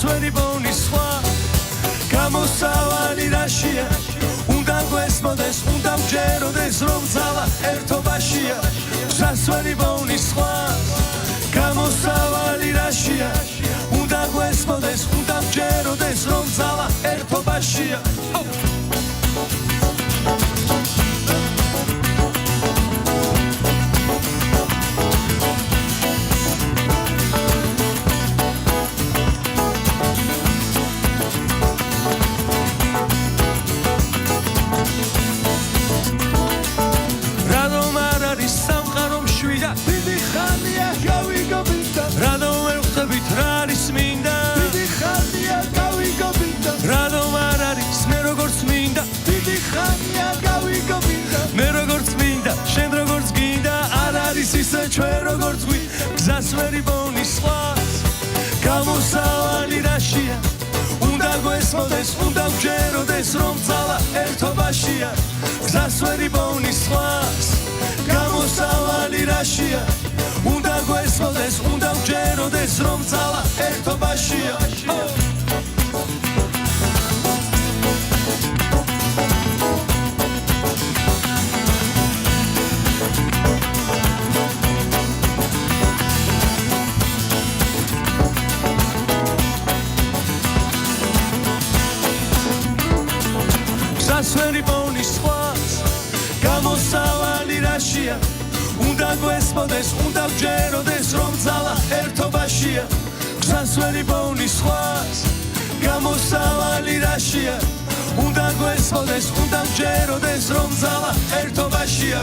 გზასვერი ბონი სხვა გამოსავალი რაშია უნდა გვესმოდეს უნდა ვჯეროდეს რომ ძალა ერთობაშია გზასვერი ბონი სხვა გამოსავალი რაშია უნდა გვესმოდეს უნდა ვჯეროდეს რომ ძალა ერთობაშია დიდი ხანია გავიგობინდა რადომ ვერ ხვდებით რა არის მინდა დიდი ხანია გავიგობინდა რადომ არ არის მე როგორც მინდა დიდი ხანია გავიგობინდა მე როგორც მინდა შენ როგორც გინდა არ არის ისე ჩვენ როგორც გზასვერი ბონი სხვა გამოსავალი რაშია უნდა გვესმოდეს უნდა ვჯეროდეს რომ ძალა ერთობაშია გზასვერი ბონი სხვა გამოსავალი რაშია უნდა გვესმოდეს უნდა ვჯეროდეს რომ ძალა ერთობაშია გზასვერი ბონი სხვა გამოსავალი რაშია უნდა გვესმოდეს უნდა ვჯეროდეს რომ ძალა ერთობაშია გზასვერი ბონი სხვა გამოსავალი რაშია უნდა გვესმოდეს უნდა ვჯეროდეს რომ ძალა ერთობაშია